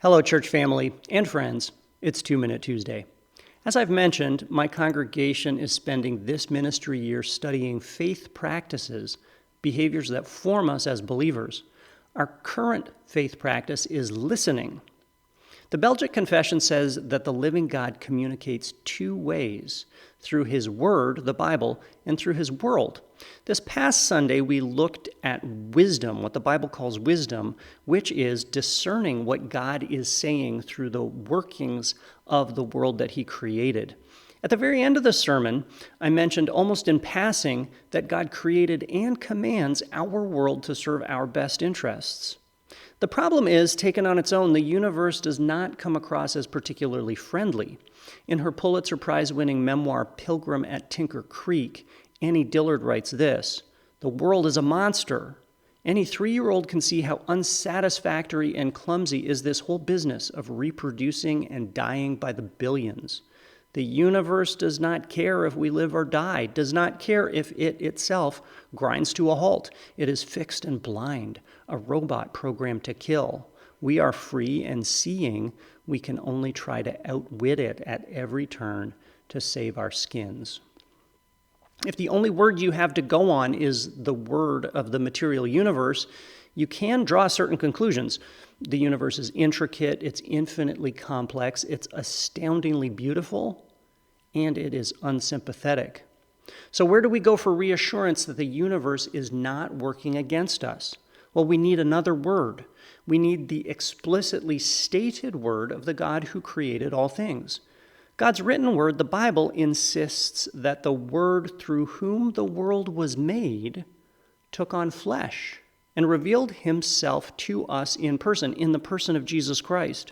Hello, church family and friends. It's 2 Minute Tuesday. As I've mentioned, my congregation is spending this ministry year studying faith practices, behaviors that form us as believers. Our current faith practice is listening. The Belgic Confession says that the living God communicates two ways, through His Word, the Bible, and through His world. This past Sunday, we looked at wisdom, what the Bible calls wisdom, which is discerning what God is saying through the workings of the world that He created. At the very end of the sermon, I mentioned almost in passing that God created and commands our world to serve our best interests. The problem is, taken on its own, the universe does not come across as particularly friendly. In her Pulitzer Prize-winning memoir, Pilgrim at Tinker Creek, Annie Dillard writes this: "The world is a monster. Any 3-year-old can see how unsatisfactory and clumsy is this whole business of reproducing and dying by the billions. The universe does not care if we live or die, does not care if it itself grinds to a halt. It is fixed and blind, a robot programmed to kill. We are free and seeing. We can only try to outwit it at every turn to save our skins." If the only word you have to go on is the word of the material universe, you can draw certain conclusions. The universe is intricate, it's infinitely complex, it's astoundingly beautiful, and it is unsympathetic. So where do we go for reassurance that the universe is not working against us? Well, we need another word. We need the explicitly stated word of the God who created all things. God's written word, the Bible, insists that the Word through whom the world was made took on flesh and revealed Himself to us in person, in the person of Jesus Christ.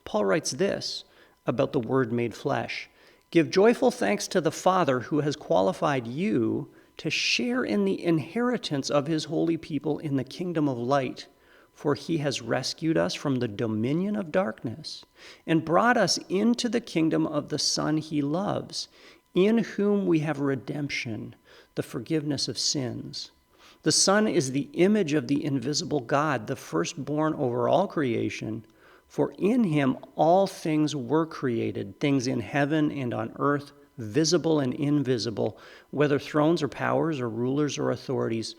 Paul writes this about the Word made flesh: "Give joyful thanks to the Father who has qualified you to share in the inheritance of His holy people in the kingdom of light. For He has rescued us from the dominion of darkness and brought us into the kingdom of the Son He loves, in whom we have redemption, the forgiveness of sins. The Son is the image of the invisible God, the firstborn over all creation. For in Him all things were created, things in heaven and on earth, visible and invisible, whether thrones or powers or rulers or authorities.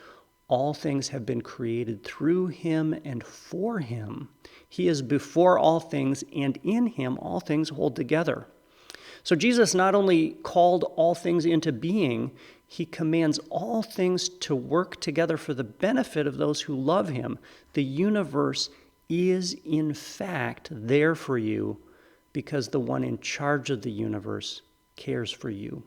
All things have been created through Him and for Him. He is before all things, and in Him all things hold together." So Jesus not only called all things into being, He commands all things to work together for the benefit of those who love Him. The universe is, in fact, there for you because the one in charge of the universe cares for you.